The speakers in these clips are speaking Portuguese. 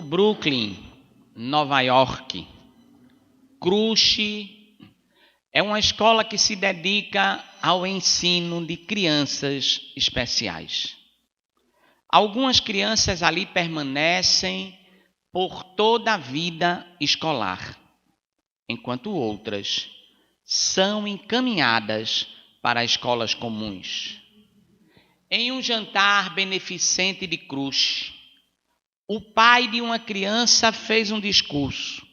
Brooklyn, Nova York. Crush é uma escola que se dedica ao ensino de crianças especiais. Algumas crianças ali permanecem por toda a vida escolar, enquanto outras são encaminhadas para escolas comuns. Em um jantar beneficente de Crush, o pai de uma criança fez um discurso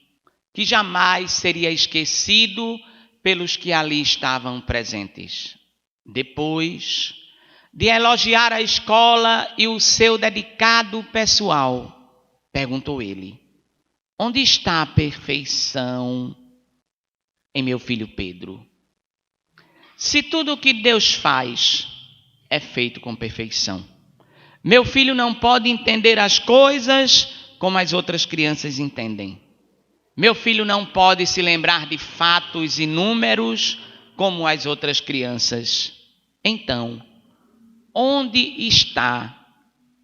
que jamais seria esquecido pelos que ali estavam presentes. Depois de elogiar a escola e o seu dedicado pessoal, perguntou ele: onde está a perfeição em meu filho Pedro? Se tudo o que Deus faz é feito com perfeição, meu filho não pode entender as coisas como as outras crianças entendem. Meu filho não pode se lembrar de fatos e números como as outras crianças. Então, onde está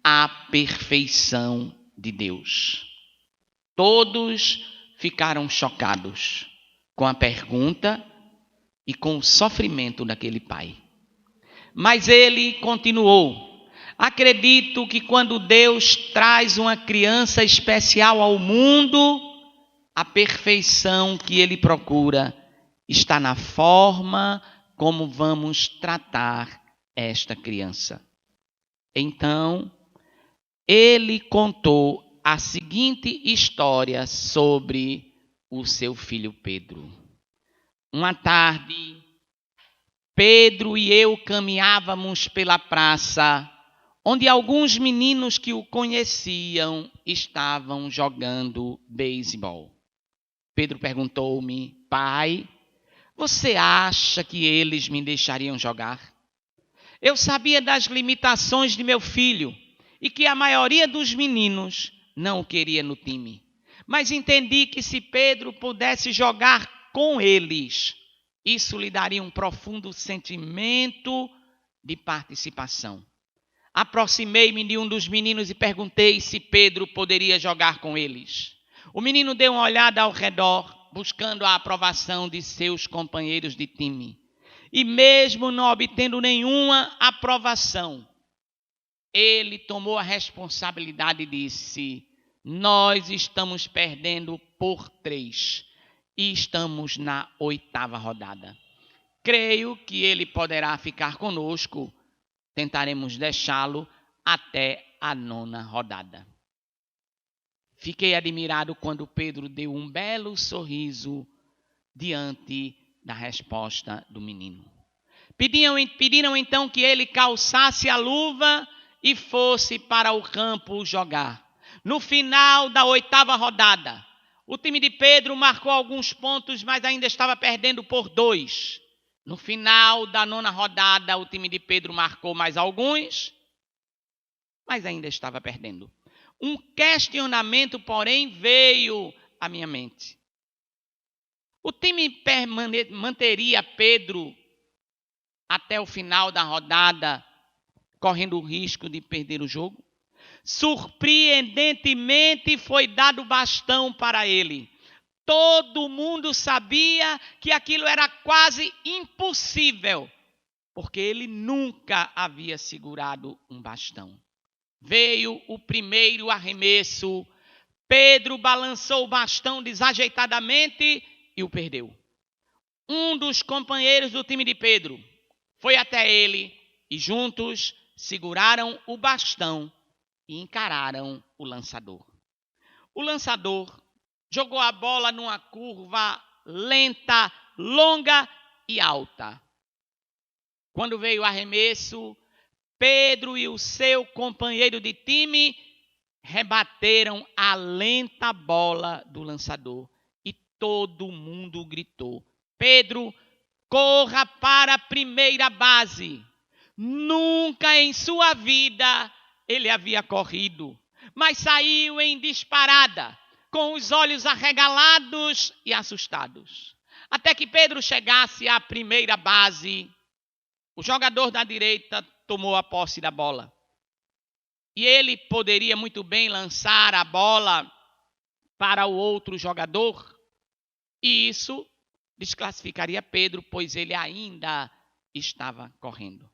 a perfeição de Deus? Todos ficaram chocados com a pergunta e com o sofrimento daquele pai. Mas ele continuou: acredito que quando Deus traz uma criança especial ao mundo, a perfeição que ele procura está na forma como vamos tratar esta criança. Então, ele contou a seguinte história sobre o seu filho Pedro. Uma tarde, Pedro e eu caminhávamos pela praça, onde alguns meninos que o conheciam estavam jogando beisebol. Pedro perguntou-me: pai, você acha que eles me deixariam jogar? Eu sabia das limitações de meu filho e que a maioria dos meninos não o queria no time. Mas entendi que se Pedro pudesse jogar com eles, isso lhe daria um profundo sentimento de participação. Aproximei-me de um dos meninos e perguntei se Pedro poderia jogar com eles. O menino deu uma olhada ao redor, buscando a aprovação de seus companheiros de time. E mesmo não obtendo nenhuma aprovação, ele tomou a responsabilidade e disse: nós estamos perdendo por 3 e estamos na 8ª rodada. Creio que ele poderá ficar conosco. Tentaremos deixá-lo até a 9ª rodada. Fiquei admirado quando Pedro deu um belo sorriso diante da resposta do menino. Pediram então que ele calçasse a luva e fosse para o campo jogar. No final da 8ª rodada, o time de Pedro marcou alguns pontos, mas ainda estava perdendo por 2. No final da 9ª rodada, o time de Pedro marcou mais alguns, mas ainda estava perdendo. Um questionamento, porém, veio à minha mente. O time manteria Pedro até o final da rodada, correndo o risco de perder o jogo? Surpreendentemente, foi dado bastão para ele. Todo mundo sabia que aquilo era quase impossível, porque ele nunca havia segurado um bastão. Veio o primeiro arremesso. Pedro balançou o bastão desajeitadamente e o perdeu. Um dos companheiros do time de Pedro foi até ele e juntos seguraram o bastão e encararam o lançador. O lançador jogou a bola numa curva lenta, longa e alta. Quando veio o arremesso, Pedro e o seu companheiro de time rebateram a lenta bola do lançador e todo mundo gritou: Pedro, corra para a primeira base. Nunca em sua vida ele havia corrido, mas saiu em disparada, com os olhos arregalados e assustados. Até que Pedro chegasse à primeira base, o jogador da direita tomou a posse da bola. E ele poderia muito bem lançar a bola para o outro jogador, e isso desclassificaria Pedro, pois ele ainda estava correndo.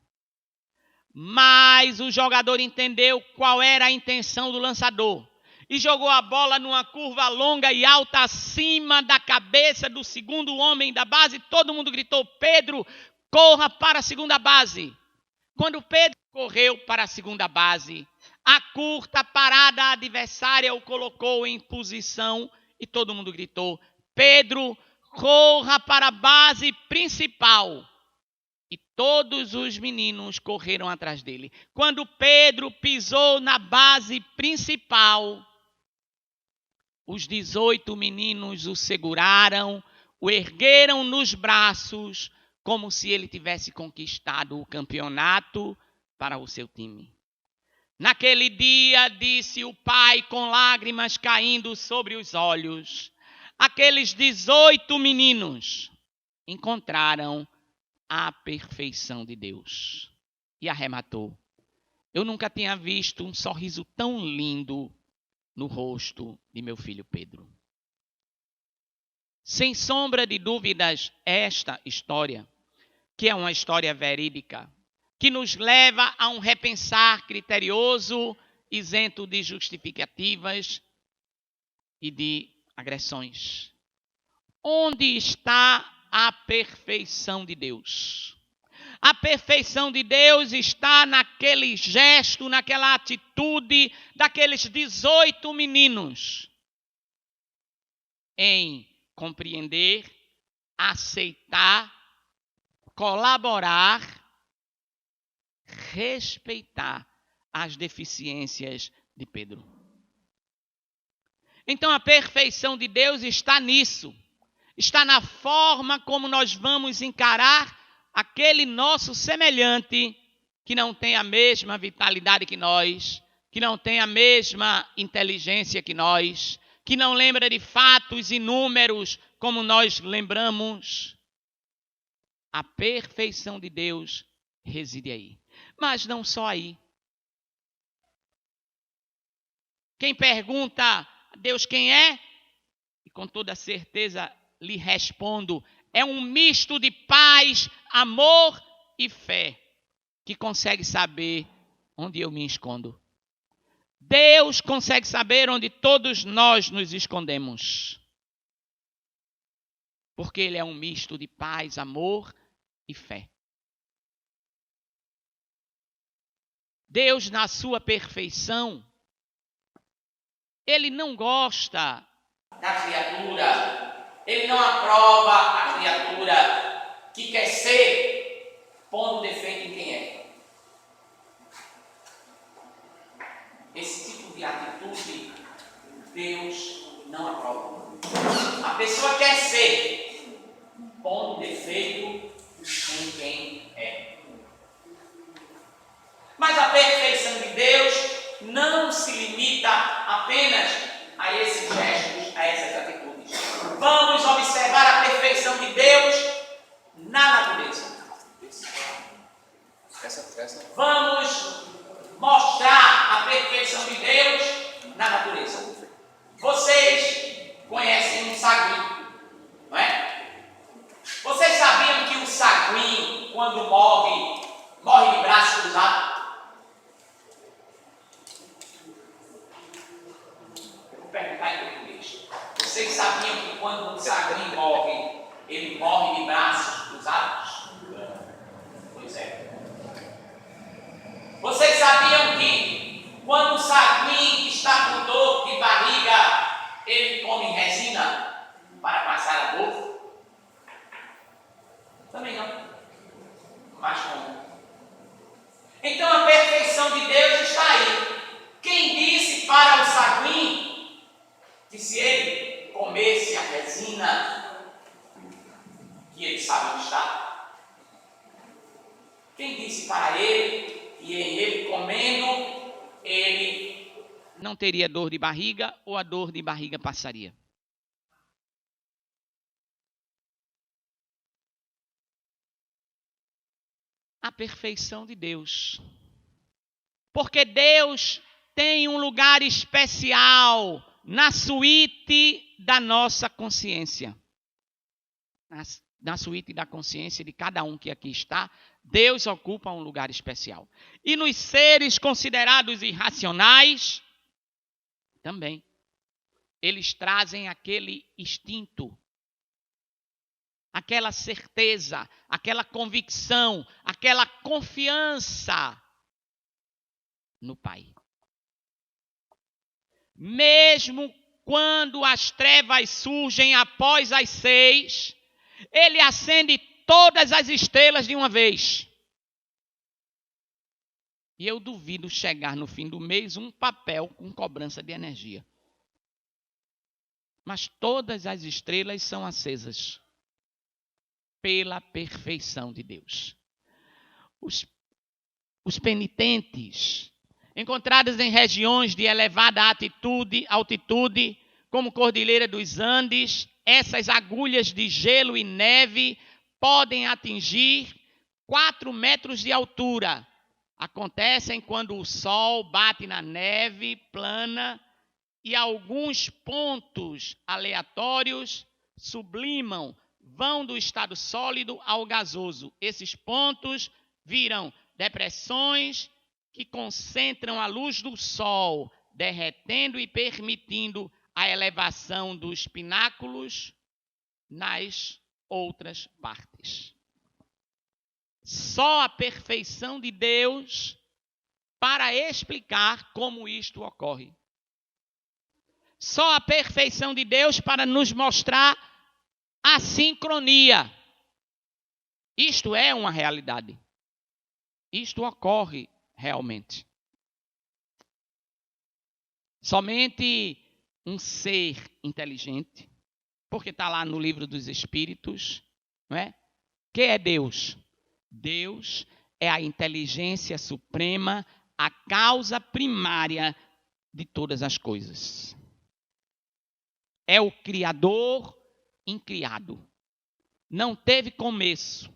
Mas o jogador entendeu qual era a intenção do lançador e jogou a bola numa curva longa e alta acima da cabeça do segundo homem da base. Todo mundo gritou: Pedro, corra para a segunda base. Quando Pedro correu para a segunda base, a curta parada adversária o colocou em posição e todo mundo gritou: Pedro, corra para a base principal. E todos os meninos correram atrás dele. Quando Pedro pisou na base principal, os 18 meninos o seguraram, o ergueram nos braços, como se ele tivesse conquistado o campeonato para o seu time. Naquele dia, disse o pai com lágrimas caindo sobre os olhos, aqueles 18 meninos encontraram a perfeição de Deus. E arrematou: eu nunca tinha visto um sorriso tão lindo no rosto de meu filho Pedro. Sem sombra de dúvidas, esta história, que é uma história verídica, que nos leva a um repensar criterioso, isento de justificativas e de agressões. Onde está a perfeição de Deus? A perfeição de Deus está naquele gesto, naquela atitude daqueles 18 meninos em compreender, aceitar, colaborar, respeitar as deficiências de Pedro. Então a perfeição de Deus está nisso. Está na forma como nós vamos encarar aquele nosso semelhante que não tem a mesma vitalidade que nós, que não tem a mesma inteligência que nós, que não lembra de fatos e números como nós lembramos. A perfeição de Deus reside aí. Mas não só aí. Quem pergunta a Deus quem é, e com toda certeza lhe respondo, é um misto de paz, amor e fé, que consegue saber onde eu me escondo. Deus consegue saber onde todos nós nos escondemos. Porque Ele é um misto de paz, amor e fé. Deus, na sua perfeição, Ele não gosta da criatura. Ele não aprova a criatura que quer ser, pondo defeito em quem é. Esse tipo de atitude, Deus não aprova. A pessoa quer ser, pondo defeito em quem é. Mas a perfeição de Deus não se limita apenas a esses gestos, a essas atitudes. Vamos observar a perfeição de Deus na natureza. Vamos mostrar a perfeição de Deus na natureza. Vocês conhecem um sagui, não é? Vocês sabiam que o sagui, quando morre de braço cruzado? Eu vou perguntar em português. Vocês sabiam que quando um sagui morre, ele morre de braços cruzados? Pois é. Vocês sabiam que quando o sagui está com dor de barriga, ele come resina para passar a dor? Também não. Mas como? Então a perfeição de Deus está aí. Quem disse para o sagui que se ele comesse a resina, que ele sabe onde está? Quem disse para ele que em ele comendo, ele não teria dor de barriga ou a dor de barriga passaria? A perfeição de Deus. Porque Deus tem um lugar especial na suíte da nossa consciência. Na suíte da consciência de cada um que aqui está, Deus ocupa um lugar especial. E nos seres considerados irracionais, também. Eles trazem aquele instinto, aquela certeza, aquela convicção, aquela confiança no Pai. Mesmo quando as trevas surgem após as 6, ele acende todas as estrelas de uma vez. E eu duvido chegar no fim do mês um papel com cobrança de energia. Mas todas as estrelas são acesas pela perfeição de Deus. Os penitentes, encontrados em regiões de elevada altitude, como Cordilheira dos Andes, essas agulhas de gelo e neve podem atingir 4 metros de altura. Acontecem quando o sol bate na neve plana e alguns pontos aleatórios sublimam, vão do estado sólido ao gasoso. Esses pontos viram depressões que concentram a luz do sol, derretendo e permitindo a elevação dos pináculos nas outras partes. Só a perfeição de Deus para explicar como isto ocorre. Só a perfeição de Deus para nos mostrar a sincronia. Isto é uma realidade. Isto ocorre realmente. Somente um ser inteligente, porque está lá no livro dos Espíritos, não é? Que é Deus? Deus é a inteligência suprema, a causa primária de todas as coisas. É o Criador incriado. Não teve começo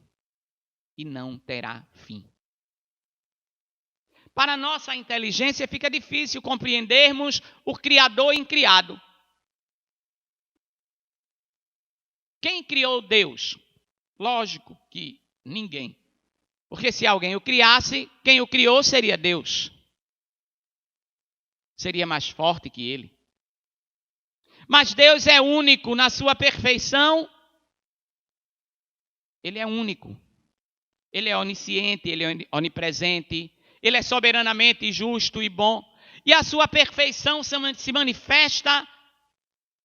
e não terá fim. Para nossa inteligência fica difícil compreendermos o Criador incriado. Quem criou Deus? Lógico que ninguém. Porque se alguém o criasse, quem o criou seria Deus. Seria mais forte que ele. Mas Deus é único na sua perfeição. Ele é único. Ele é onisciente, ele é onipresente. Ele é soberanamente justo e bom. E a sua perfeição se manifesta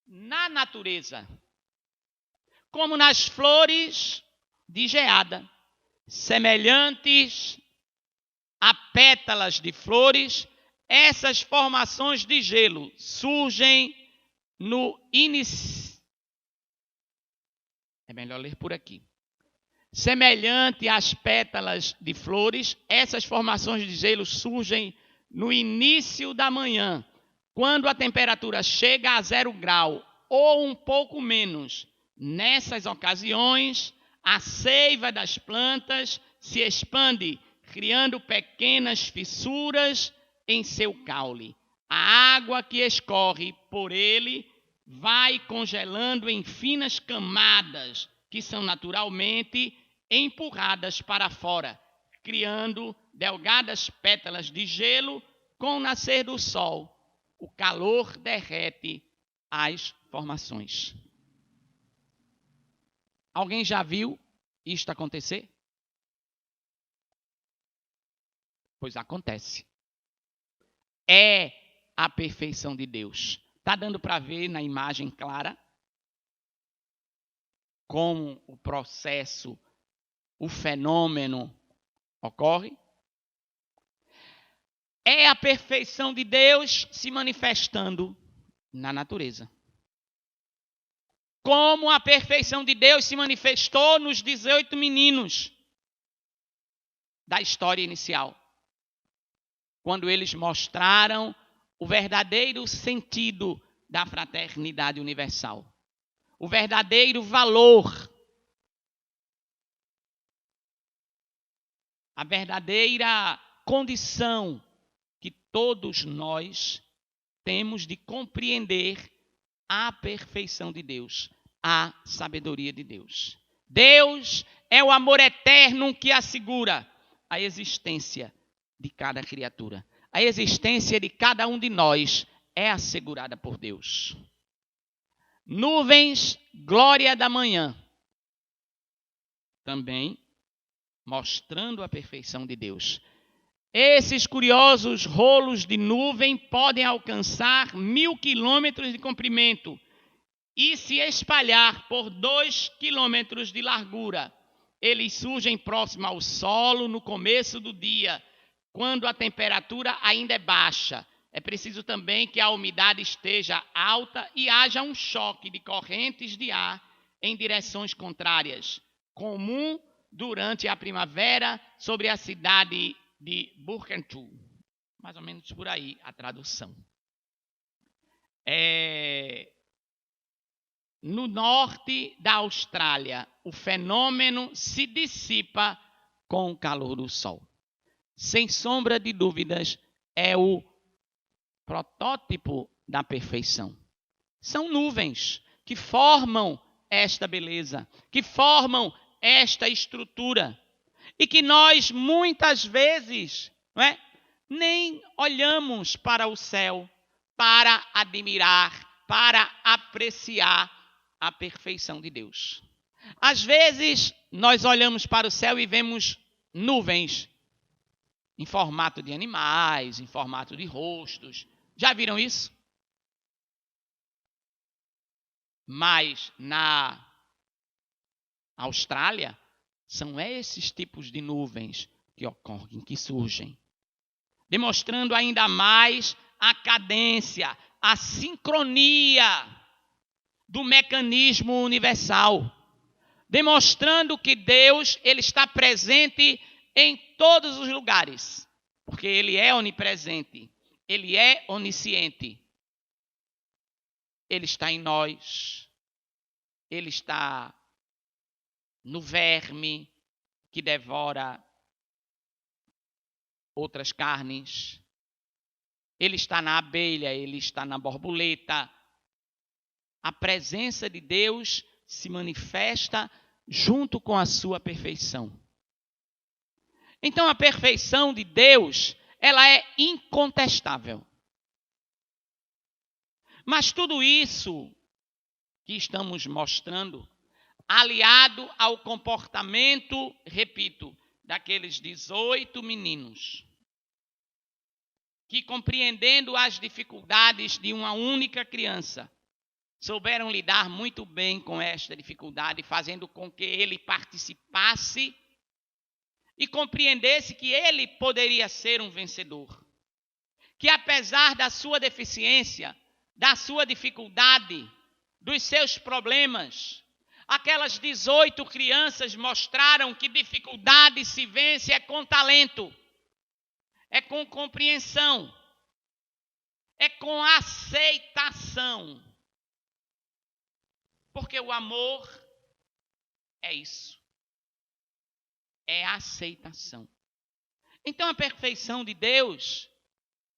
na natureza. Como nas flores de geada. Semelhantes a pétalas de flores, essas formações de gelo surgem no início. É melhor ler por aqui. Semelhante às pétalas de flores, essas formações de gelo surgem no início da manhã, quando a temperatura chega a 0 grau ou um pouco menos. Nessas ocasiões, a seiva das plantas se expande, criando pequenas fissuras em seu caule. A água que escorre por ele vai congelando em finas camadas, que são naturalmente empurradas para fora, criando delgadas pétalas de gelo. Com o nascer do sol, o calor derrete as formações. Alguém já viu isto acontecer? Pois acontece. É a perfeição de Deus. Está dando para ver na imagem clara como o processo, o fenômeno ocorre? É a perfeição de Deus se manifestando na natureza. Como a perfeição de Deus se manifestou nos 18 meninos da história inicial. Quando eles mostraram o verdadeiro sentido da fraternidade universal. O verdadeiro valor. A verdadeira condição que todos nós temos de compreender a perfeição de Deus, a sabedoria de Deus. Deus é o amor eterno que assegura a existência de cada criatura. A existência de cada um de nós é assegurada por Deus. Nuvens, glória da manhã. Também mostrando a perfeição de Deus. Esses curiosos rolos de nuvem podem alcançar 1000 quilômetros de comprimento e se espalhar por 2 quilômetros de largura. Eles surgem próximo ao solo no começo do dia, quando a temperatura ainda é baixa. É preciso também que a umidade esteja alta e haja um choque de correntes de ar em direções contrárias, comum durante a primavera sobre a cidade de Burkentu. Mais ou menos por aí a tradução. No norte da Austrália, o fenômeno se dissipa com o calor do sol. Sem sombra de dúvidas, é o protótipo da perfeição. São nuvens que formam esta beleza, que formam esta estrutura, e que nós muitas vezes nem olhamos para o céu para admirar, para apreciar a perfeição de Deus. Às vezes nós olhamos para o céu e vemos nuvens em formato de animais, em formato de rostos. Já viram isso? Mas na Austrália, são esses tipos de nuvens que ocorrem, que surgem, demonstrando ainda mais a cadência, a sincronia do mecanismo universal, demonstrando que Deus ele está presente em todos os lugares, porque Ele é onipresente, Ele é onisciente, Ele está em nós, Ele está no verme que devora outras carnes. Ele está na abelha, ele está na borboleta. A presença de Deus se manifesta junto com a sua perfeição. Então a perfeição de Deus, ela é incontestável. Mas tudo isso que estamos mostrando, aliado ao comportamento, repito, daqueles 18 meninos, que compreendendo as dificuldades de uma única criança, souberam lidar muito bem com esta dificuldade, fazendo com que ele participasse e compreendesse que ele poderia ser um vencedor. Que apesar da sua deficiência, da sua dificuldade, dos seus problemas, aquelas 18 crianças mostraram que dificuldade se vence é com talento, é com compreensão, é com aceitação. Porque o amor é isso, é aceitação. Então a perfeição de Deus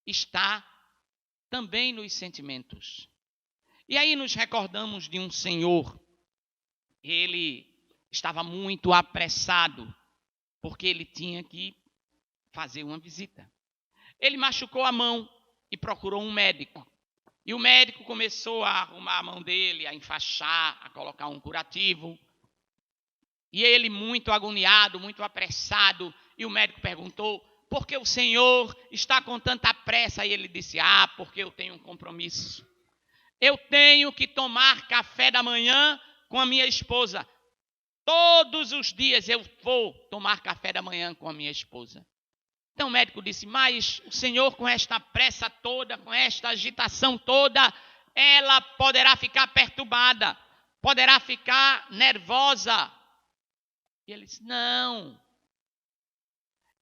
está também nos sentimentos. E aí nos recordamos de um senhor. Ele estava muito apressado, porque ele tinha que fazer uma visita. Ele machucou a mão e procurou um médico. E o médico começou a arrumar a mão dele, a enfaixar, a colocar um curativo. E ele muito agoniado, muito apressado. E o médico perguntou, por que o senhor está com tanta pressa? E ele disse, porque eu tenho um compromisso. Eu tenho que tomar café da manhã com a minha esposa. Todos os dias eu vou tomar café da manhã com a minha esposa. Então o médico disse, mas o senhor com esta pressa toda, com esta agitação toda, ela poderá ficar perturbada, poderá ficar nervosa. E ele disse, não.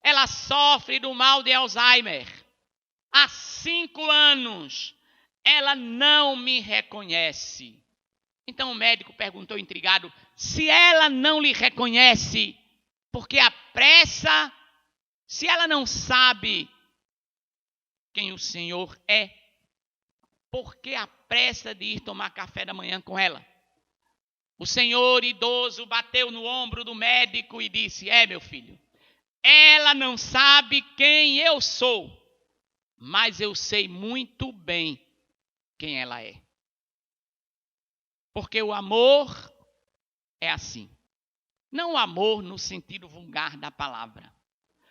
Ela sofre do mal de Alzheimer. Há 5 anos ela não me reconhece. Então o médico perguntou intrigado, se ela não lhe reconhece, porque a pressa, se ela não sabe quem o Senhor é, por que a pressa de ir tomar café da manhã com ela? O senhor idoso bateu no ombro do médico e disse: meu filho, ela não sabe quem eu sou, mas eu sei muito bem quem ela é. Porque o amor é assim. Não o amor no sentido vulgar da palavra.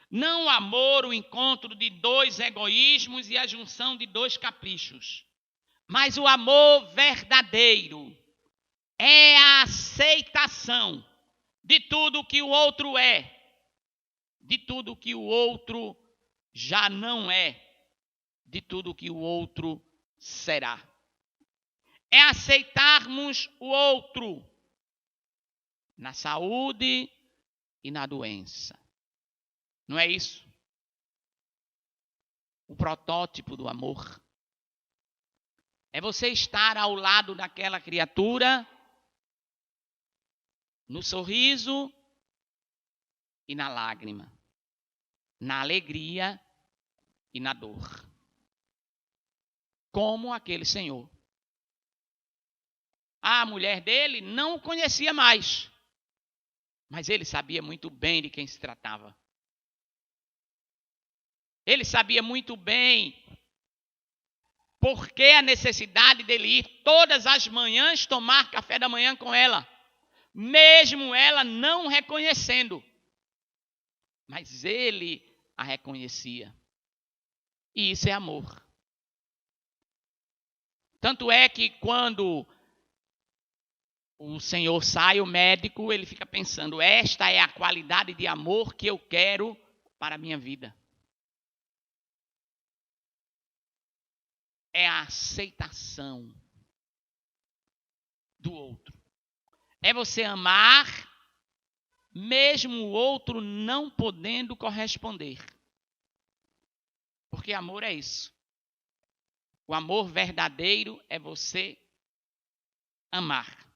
Não o amor, o encontro de dois egoísmos e a junção de dois caprichos. Mas o amor verdadeiro é a aceitação de tudo que o outro é, de tudo que o outro já não é, de tudo que o outro será. É aceitarmos o outro na saúde e na doença. Não é isso? O protótipo do amor é você estar ao lado daquela criatura no sorriso e na lágrima, na alegria e na dor. Como aquele senhor. A mulher dele não o conhecia mais, mas ele sabia muito bem de quem se tratava. Ele sabia muito bem por que a necessidade dele ir todas as manhãs tomar café da manhã com ela, mesmo ela não reconhecendo. Mas ele a reconhecia. E isso é amor. Tanto é que quando o senhor sai, o médico, ele fica pensando: esta é a qualidade de amor que eu quero para a minha vida. É a aceitação do outro. É você amar, mesmo o outro não podendo corresponder. Porque amor é isso. O amor verdadeiro é você amar,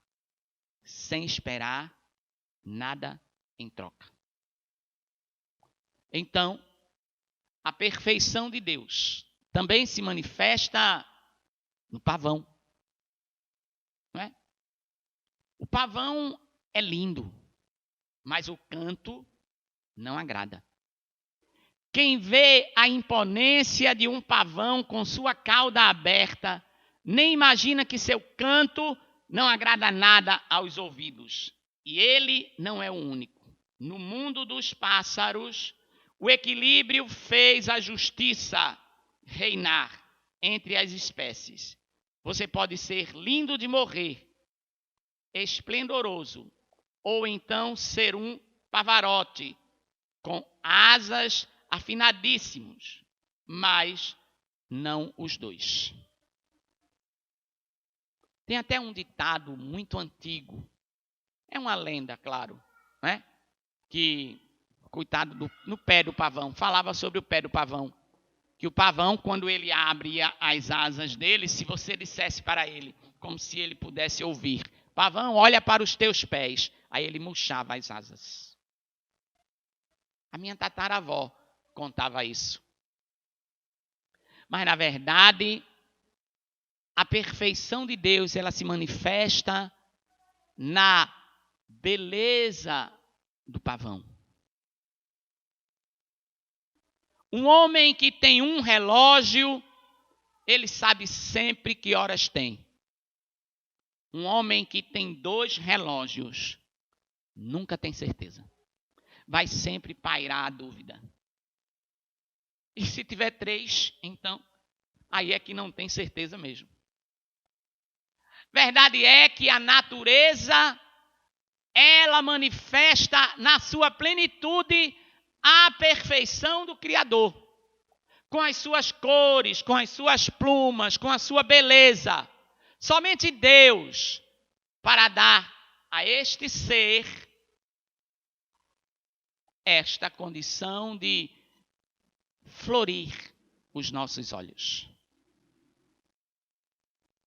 sem esperar nada em troca. Então, a perfeição de Deus também se manifesta no pavão. Não é? O pavão é lindo, mas o canto não agrada. Quem vê a imponência de um pavão com sua cauda aberta, nem imagina que seu canto não agrada nada aos ouvidos. E ele não é o único. No mundo dos pássaros, o equilíbrio fez a justiça reinar entre as espécies. Você pode ser lindo de morrer, esplendoroso, ou então ser um pavarote com asas afinadíssimos, mas não os dois. Tem até um ditado muito antigo, é uma lenda, claro, né? Que, coitado no pé do pavão, falava sobre o pé do pavão, que o pavão, quando ele abria as asas dele, se você dissesse para ele, como se ele pudesse ouvir: pavão, olha para os teus pés, aí ele murchava as asas. A minha tataravó contava isso. Mas, na verdade, a perfeição de Deus, ela se manifesta na beleza do pavão. Um homem que tem um relógio, ele sabe sempre que horas tem. Um homem que tem 2 relógios, nunca tem certeza. Vai sempre pairar a dúvida. E se tiver 3, então, aí é que não tem certeza mesmo. Verdade é que a natureza, ela manifesta na sua plenitude a perfeição do Criador. Com as suas cores, com as suas plumas, com a sua beleza. Somente Deus, para dar a este ser esta condição de florir os nossos olhos.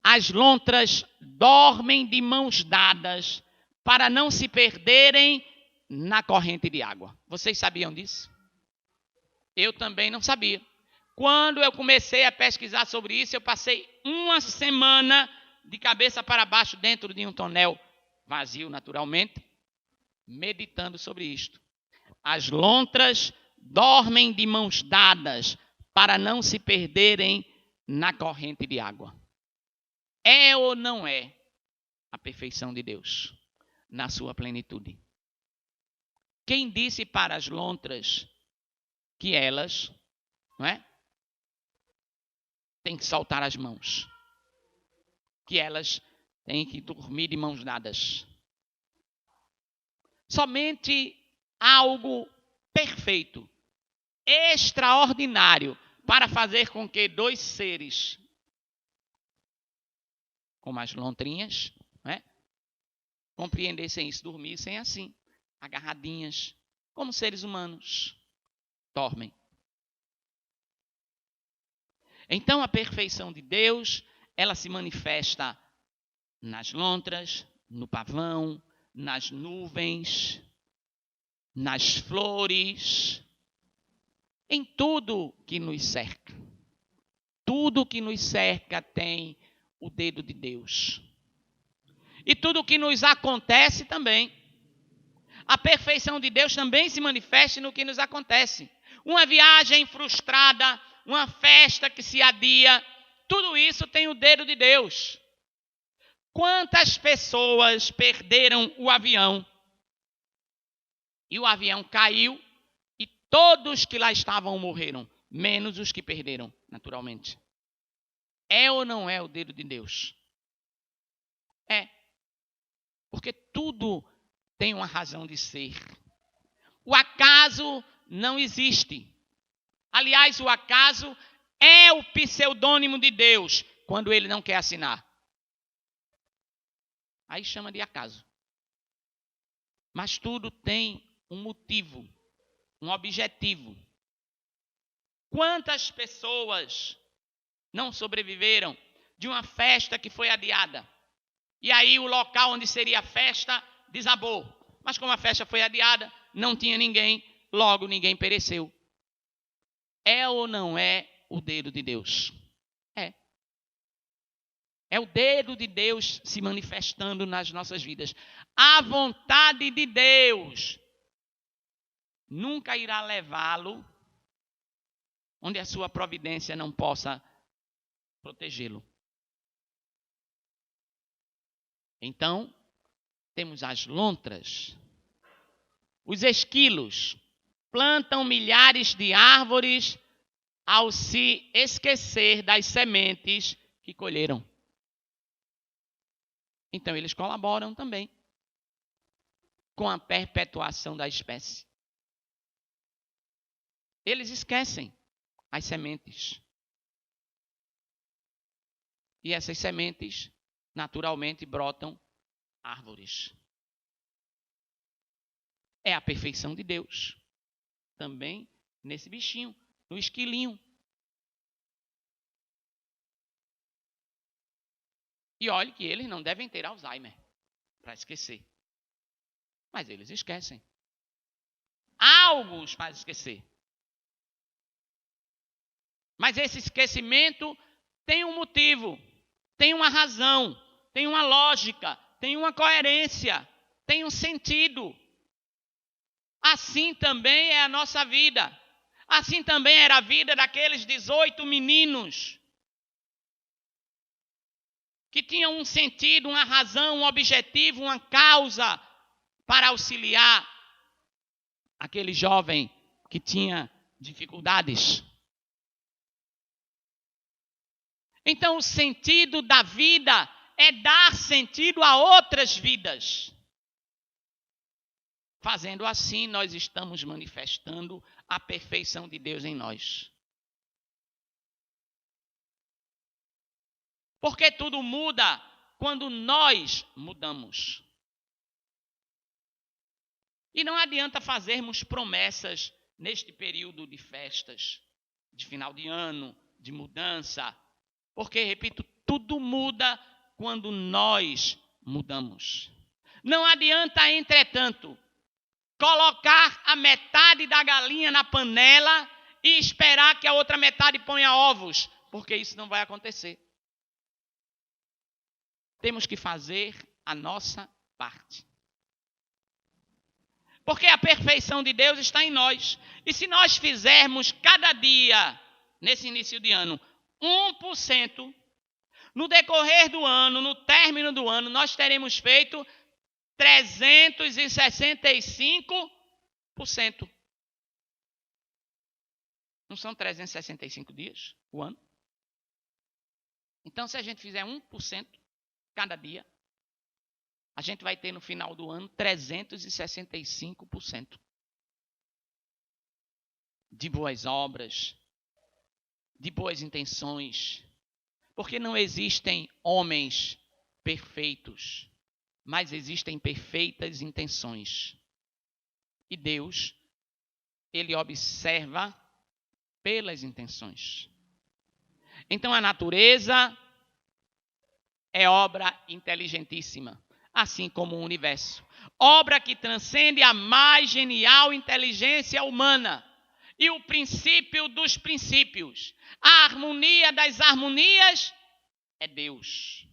As lontras dormem de mãos dadas para não se perderem na corrente de água. Vocês sabiam disso? Eu também não sabia. Quando eu comecei a pesquisar sobre isso, eu passei uma semana de cabeça para baixo dentro de um tonel vazio, naturalmente, meditando sobre isto. As lontras dormem de mãos dadas para não se perderem na corrente de água. É ou não é a perfeição de Deus na sua plenitude? Quem disse para as lontras que elas, não é, têm que soltar as mãos? Que elas têm que dormir de mãos dadas? Somente algo perfeito, extraordinário, para fazer com que dois seres, como as lontrinhas, né, compreendessem isso, dormissem assim, agarradinhas, como seres humanos dormem. Então a perfeição de Deus, ela se manifesta nas lontras, no pavão, nas nuvens, nas flores, em tudo que nos cerca. Tudo que nos cerca tem o dedo de Deus. E tudo que nos acontece também. A perfeição de Deus também se manifesta no que nos acontece. Uma viagem frustrada, uma festa que se adia, tudo isso tem o dedo de Deus. Quantas pessoas perderam o avião? E o avião caiu e todos que lá estavam morreram, menos os que perderam, naturalmente. É ou não é o dedo de Deus? É. Porque tudo tem uma razão de ser. O acaso não existe. Aliás, o acaso é o pseudônimo de Deus quando ele não quer assinar. Aí chama de acaso. Mas tudo tem um motivo, um objetivo. Quantas pessoas não sobreviveram de uma festa que foi adiada? E aí o local onde seria a festa desabou. Mas como a festa foi adiada, não tinha ninguém, logo ninguém pereceu. É ou não é o dedo de Deus? É. É o dedo de Deus se manifestando nas nossas vidas. A vontade de Deus nunca irá levá-lo onde a sua providência não possa protegê-lo. Então, temos as lontras. Os esquilos plantam milhares de árvores ao se esquecer das sementes que colheram. Então, eles colaboram também com a perpetuação da espécie. Eles esquecem as sementes. E essas sementes, naturalmente, brotam árvores. É a perfeição de Deus. Também nesse bichinho, no esquilinho. E olhe que eles não devem ter Alzheimer para esquecer. Mas eles esquecem. Algo os faz esquecer. Mas esse esquecimento tem um motivo, tem uma razão, tem uma lógica, tem uma coerência, tem um sentido. Assim também é a nossa vida. Assim também era a vida daqueles 18 meninos que tinham um sentido, uma razão, um objetivo, uma causa para auxiliar aquele jovem que tinha dificuldades. Então, o sentido da vida é dar sentido a outras vidas. Fazendo assim, nós estamos manifestando a perfeição de Deus em nós. Porque tudo muda quando nós mudamos. E não adianta fazermos promessas neste período de festas, de final de ano, de mudança. Porque, repito, tudo muda quando nós mudamos. Não adianta, entretanto, colocar a metade da galinha na panela e esperar que a outra metade ponha ovos, porque isso não vai acontecer. Temos que fazer a nossa parte. Porque a perfeição de Deus está em nós. E se nós fizermos cada dia, nesse início de ano, 1%, no decorrer do ano, no término do ano, nós teremos feito 365%. Não são 365 dias o ano? Então, se a gente fizer 1% cada dia, a gente vai ter no final do ano 365% de boas obras, de boas intenções. Porque não existem homens perfeitos, mas existem perfeitas intenções. E Deus, Ele observa pelas intenções. Então a natureza é obra inteligentíssima, assim como o universo. Obra que transcende a mais genial inteligência humana e o princípio dos princípios. A harmonia das harmonias é Deus.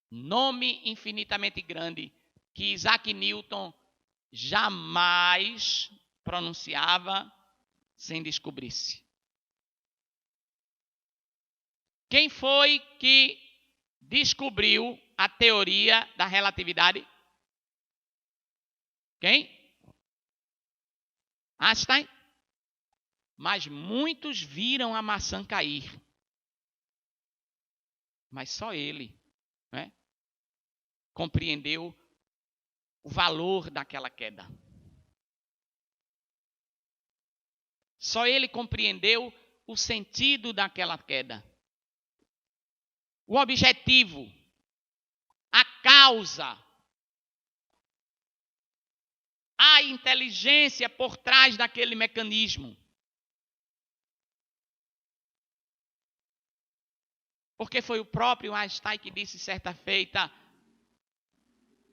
Nome infinitamente grande que Isaac Newton jamais pronunciava sem descobrir-se. Quem foi que descobriu a teoria da relatividade? Quem? Einstein? Mas muitos viram a maçã cair. Mas só ele, né, compreendeu o valor daquela queda. Só ele compreendeu o sentido daquela queda. O objetivo, a causa, a inteligência por trás daquele mecanismo. Porque foi o próprio Einstein que disse certa feita,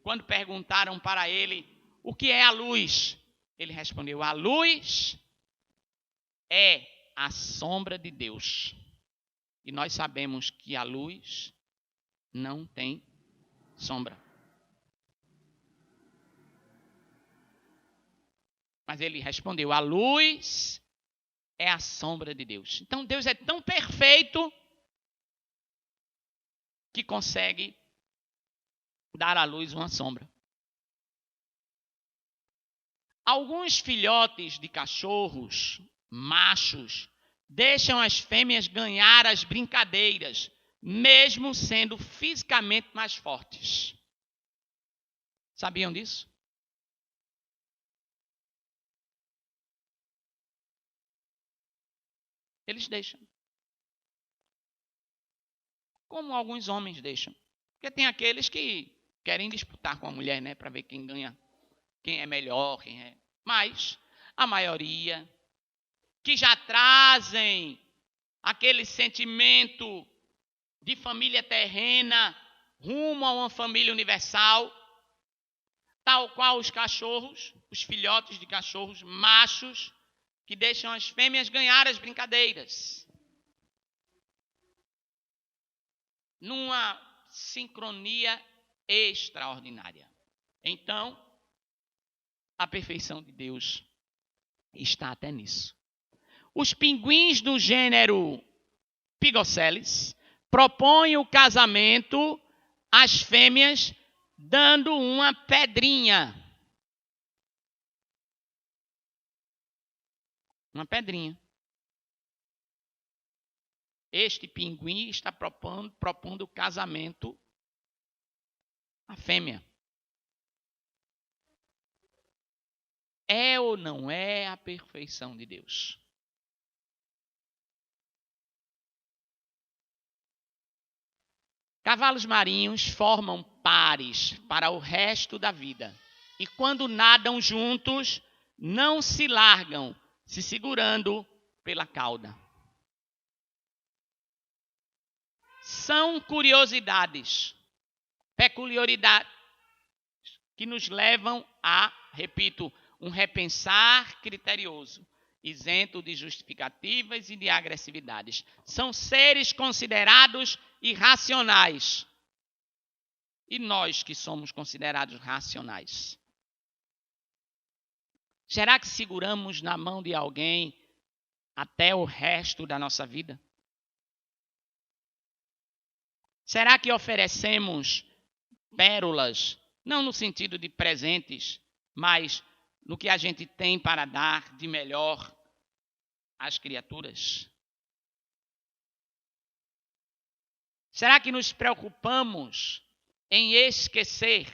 quando perguntaram para ele o que é a luz, ele respondeu: a luz é a sombra de Deus. E nós sabemos que a luz não tem sombra. Mas ele respondeu: a luz é a sombra de Deus. Então Deus é tão perfeito que consegue dar à luz uma sombra. Alguns filhotes de cachorros, machos, deixam as fêmeas ganhar as brincadeiras, mesmo sendo fisicamente mais fortes. Sabiam disso? Eles deixam. Como alguns homens deixam. Porque tem aqueles que querem disputar com a mulher, né, para ver quem ganha, quem é melhor, quem é. Mas a maioria que já trazem aquele sentimento de família terrena rumo a uma família universal, tal qual os cachorros, os filhotes de cachorros machos, que deixam as fêmeas ganhar as brincadeiras. Numa sincronia extraordinária. Então, a perfeição de Deus está até nisso. Os pinguins do gênero Pigoceles propõem o casamento às fêmeas dando uma pedrinha. Uma pedrinha. Este pinguim está propondo o casamento à fêmea. É ou não é a perfeição de Deus? Cavalos marinhos formam pares para o resto da vida. E quando nadam juntos, não se largam, se segurando pela cauda. São curiosidades, peculiaridades que nos levam a, repito, um repensar criterioso isento de justificativas e de agressividades. São seres considerados irracionais. E nós que somos considerados racionais? Será que seguramos na mão de alguém até o resto da nossa vida? Será que oferecemos pérolas, não no sentido de presentes, mas no que a gente tem para dar de melhor às criaturas? Será que nos preocupamos em esquecer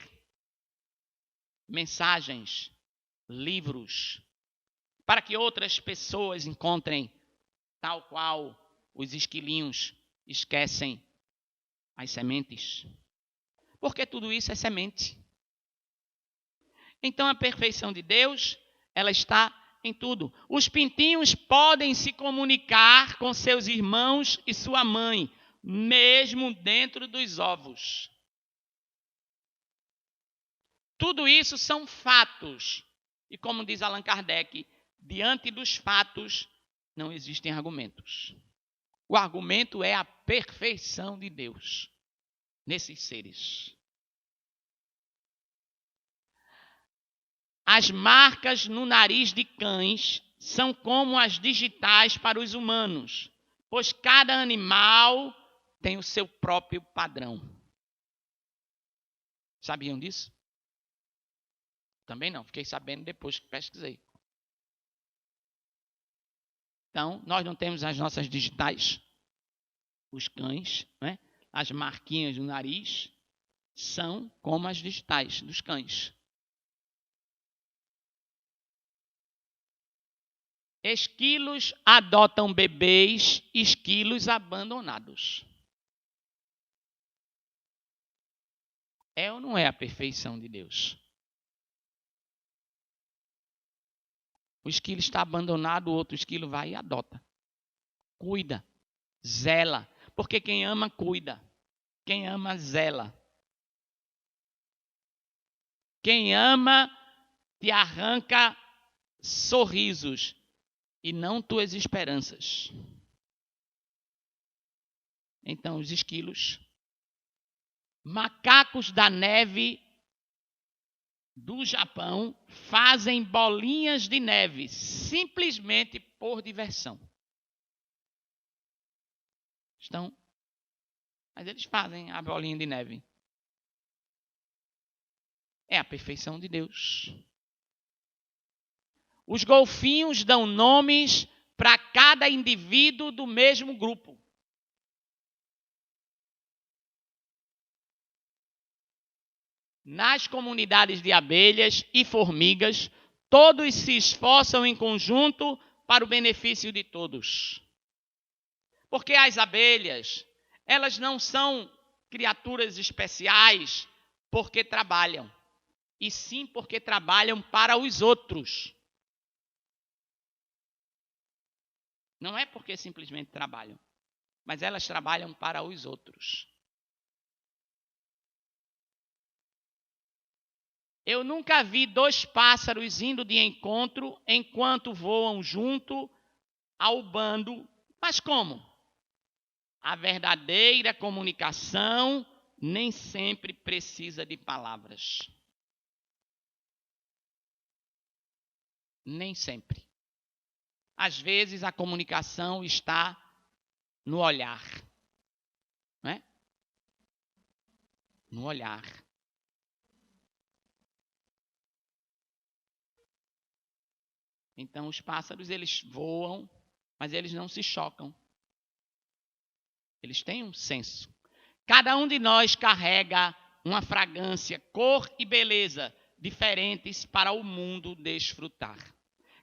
mensagens, livros, para que outras pessoas encontrem, tal qual os esquilinhos esquecem as sementes? Porque tudo isso é semente. Então a perfeição de Deus, ela está em tudo. Os pintinhos podem se comunicar com seus irmãos e sua mãe, mesmo dentro dos ovos. Tudo isso são fatos. E como diz Allan Kardec, diante dos fatos não existem argumentos. O argumento é a perfeição de Deus nesses seres. As marcas no nariz de cães são como as digitais para os humanos, pois cada animal tem o seu próprio padrão. Sabiam disso? Também não, fiquei sabendo depois que pesquisei. Então, nós não temos as nossas digitais, os cães, né? As marquinhas no nariz são como as digitais dos cães. Esquilos adotam bebês, esquilos abandonados. É ou não é a perfeição de Deus? O esquilo está abandonado, o outro esquilo vai e adota. Cuida, zela. Porque quem ama, cuida. Quem ama, zela. Quem ama, te arranca sorrisos e não tuas esperanças. Então, os esquilos, macacos da neve do Japão, fazem bolinhas de neve simplesmente por diversão. Mas eles fazem a bolinha de neve. É a perfeição de Deus. Os golfinhos dão nomes para cada indivíduo do mesmo grupo. Nas comunidades de abelhas e formigas, todos se esforçam em conjunto para o benefício de todos. Porque as abelhas, elas não são criaturas especiais porque trabalham, e sim porque trabalham para os outros. Não é porque simplesmente trabalham, mas elas trabalham para os outros. Eu nunca vi dois pássaros indo de encontro enquanto voam junto ao bando. Mas como? A verdadeira comunicação nem sempre precisa de palavras. Nem sempre. Às vezes a comunicação está no olhar. Não é? No olhar. Então os pássaros, eles voam, mas eles não se chocam. Eles têm um senso. Cada um de nós carrega uma fragrância, cor e beleza diferentes para o mundo desfrutar.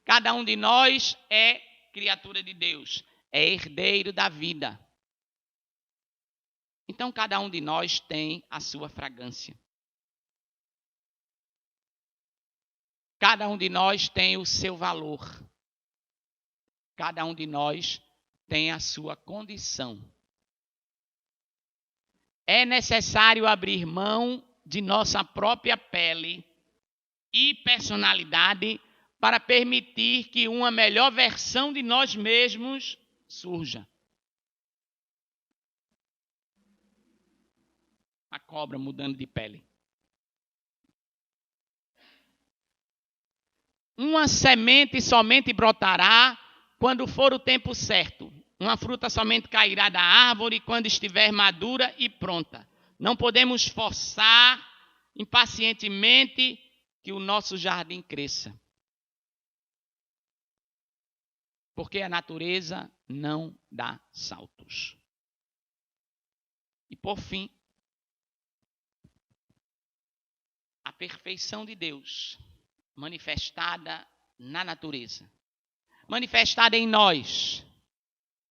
Cada um de nós é criatura de Deus, é herdeiro da vida. Então cada um de nós tem a sua fragrância. Cada um de nós tem o seu valor. Cada um de nós tem a sua condição. É necessário abrir mão de nossa própria pele e personalidade para permitir que uma melhor versão de nós mesmos surja. A cobra mudando de pele. Uma semente somente brotará quando for o tempo certo. Uma fruta somente cairá da árvore quando estiver madura e pronta. Não podemos forçar impacientemente que o nosso jardim cresça. Porque a natureza não dá saltos. E por fim, a perfeição de Deus manifestada na natureza, manifestada em nós,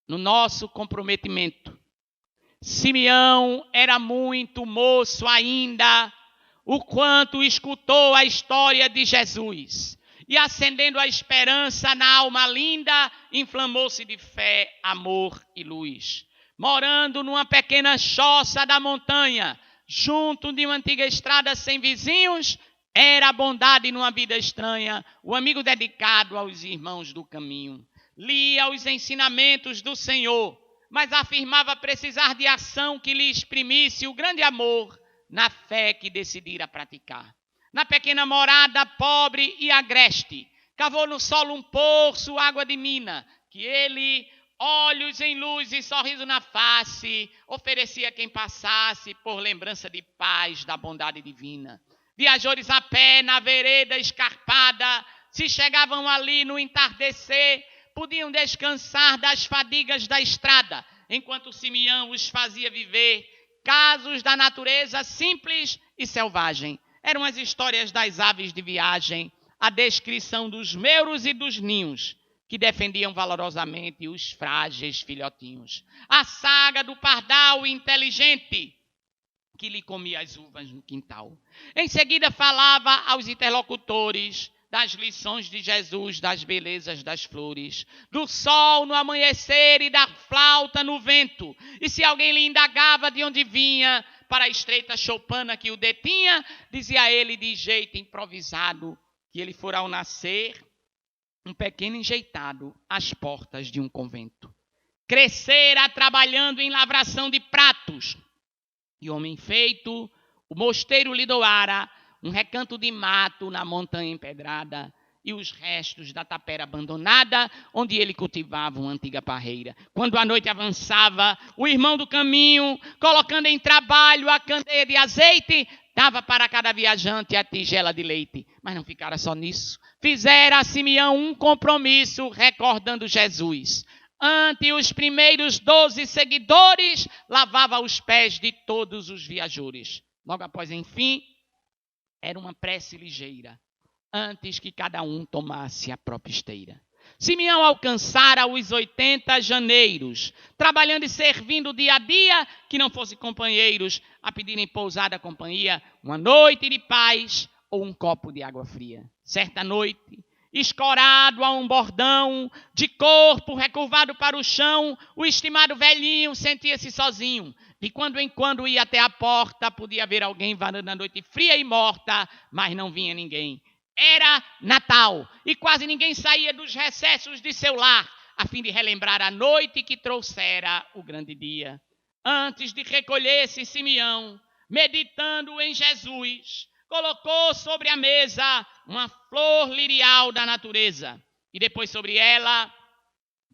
no nosso comprometimento. Simeão era muito moço ainda, o quanto escutou a história de Jesus. E acendendo a esperança na alma linda, inflamou-se de fé, amor e luz. Morando numa pequena choça da montanha, junto de uma antiga estrada sem vizinhos, era a bondade numa vida estranha, o amigo dedicado aos irmãos do caminho. Lia os ensinamentos do Senhor, mas afirmava precisar de ação que lhe exprimisse o grande amor na fé que decidira praticar. Na pequena morada pobre e agreste, cavou no solo um poço, água de mina, que ele, olhos em luz e sorriso na face, oferecia a quem passasse por lembrança de paz da bondade divina. Viajores a pé na vereda escarpada, se chegavam ali no entardecer, podiam descansar das fadigas da estrada, enquanto Simeão os fazia viver casos da natureza simples e selvagem. Eram as histórias das aves de viagem, a descrição dos meuros e dos ninhos, que defendiam valorosamente os frágeis filhotinhos. A saga do pardal inteligente, que lhe comia as uvas no quintal. Em seguida falava aos interlocutores das lições de Jesus, das belezas das flores, do sol no amanhecer e da flauta no vento. E se alguém lhe indagava de onde vinha, para a estreita choupana que o detinha, dizia ele de jeito improvisado que ele fora ao nascer um pequeno enjeitado às portas de um convento. Crescera trabalhando em lavração de pratos, e homem feito, o mosteiro lhe doara um recanto de mato na montanha empedrada e os restos da tapera abandonada, onde ele cultivava uma antiga parreira. Quando a noite avançava, o irmão do caminho, colocando em trabalho a candeia de azeite, dava para cada viajante a tigela de leite. Mas não ficara só nisso. Fizera a Simeão um compromisso, recordando Jesus. Ante os primeiros 12 seguidores, lavava os pés de todos os viajores. Logo após, enfim, era uma prece ligeira, antes que cada um tomasse a própria esteira. Simeão alcançara os 80 janeiros, trabalhando e servindo dia a dia, que não fossem companheiros a pedirem pousada companhia, uma noite de paz ou um copo de água fria. Certa noite, escorado a um bordão, de corpo recurvado para o chão, o estimado velhinho sentia-se sozinho. De quando em quando ia até a porta, podia ver alguém varando a noite fria e morta, mas não vinha ninguém. Era Natal e quase ninguém saía dos recessos de seu lar, a fim de relembrar a noite que trouxera o grande dia. Antes de recolher-se Simeão, meditando em Jesus, colocou sobre a mesa uma flor lirial da natureza e depois sobre ela,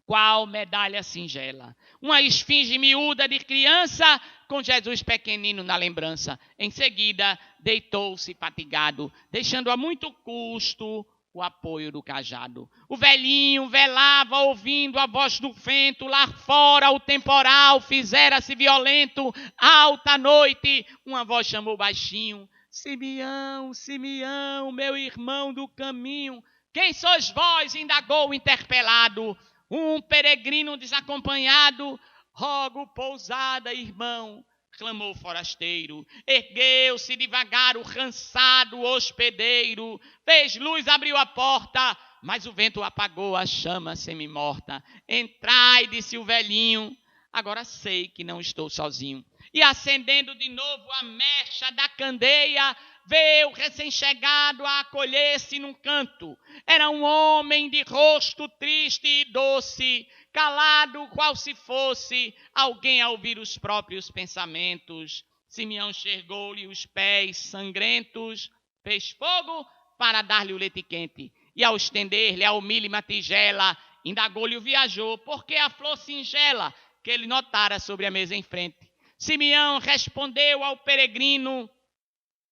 qual medalha singela, uma esfinge miúda de criança com Jesus pequenino na lembrança. Em seguida, deitou-se fatigado, deixando a muito custo o apoio do cajado. O velhinho velava ouvindo a voz do vento, lá fora o temporal fizera-se violento. Alta noite, uma voz chamou baixinho: Simeão, Simeão, meu irmão do caminho. Quem sois vós? Indagou o interpelado. Um peregrino desacompanhado. Rogo pousada, irmão, clamou o forasteiro. Ergueu-se devagar o cansado hospedeiro. Fez luz, abriu a porta, mas o vento apagou a chama semi-morta. Entrai, disse o velhinho, agora sei que não estou sozinho. E acendendo de novo a mecha da candeia, vê o recém-chegado a acolher-se num canto. Era um homem de rosto triste e doce, calado qual se fosse alguém a ouvir os próprios pensamentos. Simeão enxergou-lhe os pés sangrentos, fez fogo para dar-lhe o leite quente. E ao estender-lhe a humílima tigela, indagou-lhe o viajor, por que a flor singela que ele notara sobre a mesa em frente. Simeão respondeu ao peregrino: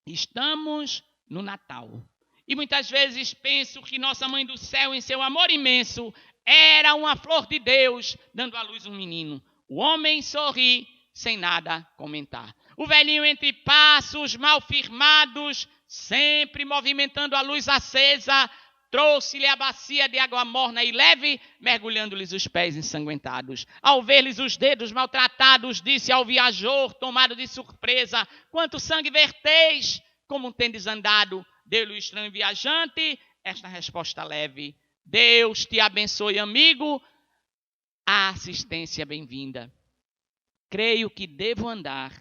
estamos no Natal. E muitas vezes penso que nossa Mãe do Céu, em seu amor imenso, era uma flor de Deus, dando à luz um menino. O homem sorri, sem nada comentar. O velhinho entre passos mal firmados, sempre movimentando a luz acesa, trouxe-lhe a bacia de água morna e leve, mergulhando-lhes os pés ensanguentados. Ao ver-lhes os dedos maltratados, disse ao viajor, tomado de surpresa: quanto sangue verteis, como tendes andado? Deu-lhe o estranho viajante esta resposta leve: Deus te abençoe, amigo, a assistência bem-vinda. Creio que devo andar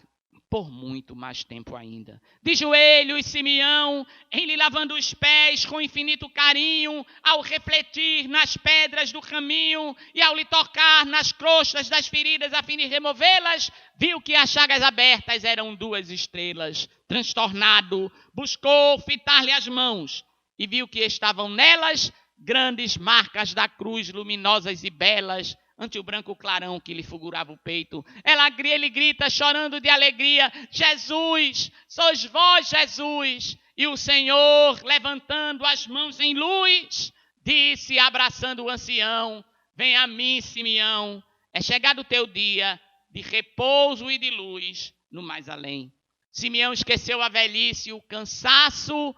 por muito mais tempo ainda. De joelhos, Simeão, em lhe lavando os pés com infinito carinho, ao refletir nas pedras do caminho e ao lhe tocar nas crostas das feridas a fim de removê-las, viu que as chagas abertas eram 2 estrelas. Transtornado, buscou fitar-lhe as mãos e viu que estavam nelas grandes marcas da cruz, luminosas e belas, ante o branco clarão que lhe fulgurava o peito. Ele grita, chorando de alegria: Jesus, sois vós, Jesus. E o Senhor, levantando as mãos em luz, disse, abraçando o ancião: vem a mim, Simeão, é chegado o teu dia de repouso e de luz no mais além. Simeão esqueceu a velhice e o cansaço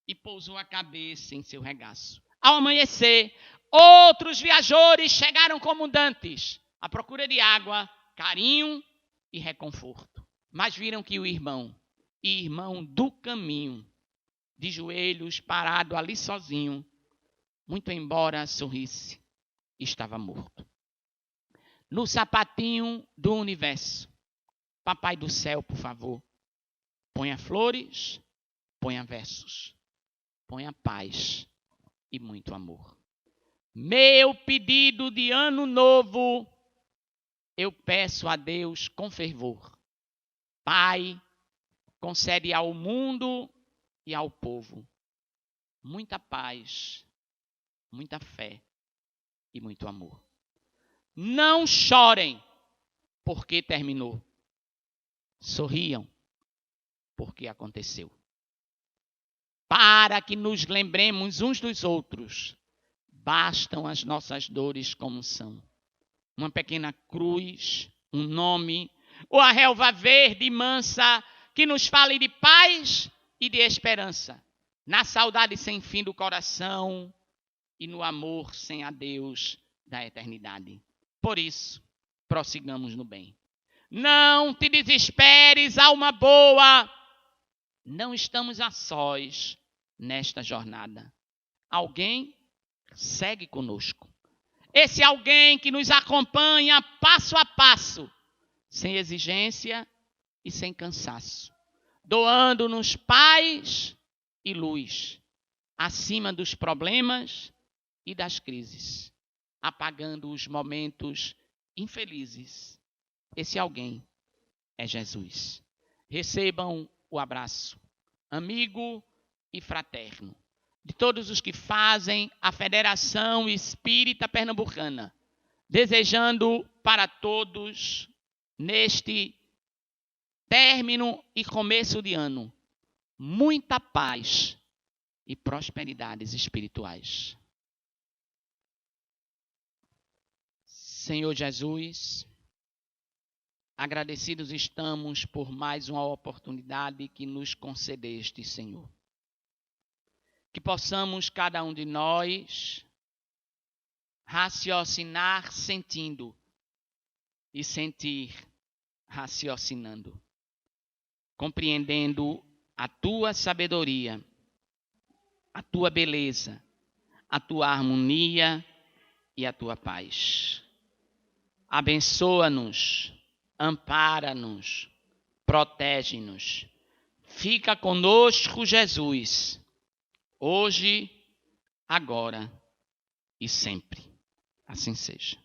e pousou a cabeça em seu regaço. Ao amanhecer, outros viajores chegaram como dantes, à procura de água, carinho e reconforto. Mas viram que o irmão do caminho, de joelhos, parado ali sozinho, muito embora sorrisse, estava morto. No sapatinho do universo, Papai do céu, por favor, ponha flores, ponha versos, ponha paz e muito amor. Meu pedido de ano novo, eu peço a Deus com fervor. Pai, concede ao mundo e ao povo muita paz, muita fé e muito amor. Não chorem, porque terminou. Sorriam, porque aconteceu. Para que nos lembremos uns dos outros, bastam as nossas dores como são. Uma pequena cruz, um nome, ou a relva verde e mansa, que nos fale de paz e de esperança, na saudade sem fim do coração e no amor sem adeus da eternidade. Por isso, prossigamos no bem. Não te desesperes, alma boa, não estamos a sós nesta jornada. Alguém segue conosco. Esse alguém que nos acompanha passo a passo, sem exigência e sem cansaço, doando-nos paz e luz, acima dos problemas e das crises, apagando os momentos infelizes. Esse alguém é Jesus. Recebam o abraço amigo e fraterno de todos os que fazem a Federação Espírita Pernambucana, desejando para todos, neste término e começo de ano, muita paz e prosperidades espirituais. Senhor Jesus, agradecidos estamos por mais uma oportunidade que nos concedeste, Senhor. Que possamos, cada um de nós, raciocinar sentindo e sentir raciocinando, compreendendo a tua sabedoria, a tua beleza, a tua harmonia e a tua paz. Abençoa-nos, ampara-nos, protege-nos. Fica conosco, Jesus, hoje, agora e sempre. Assim seja.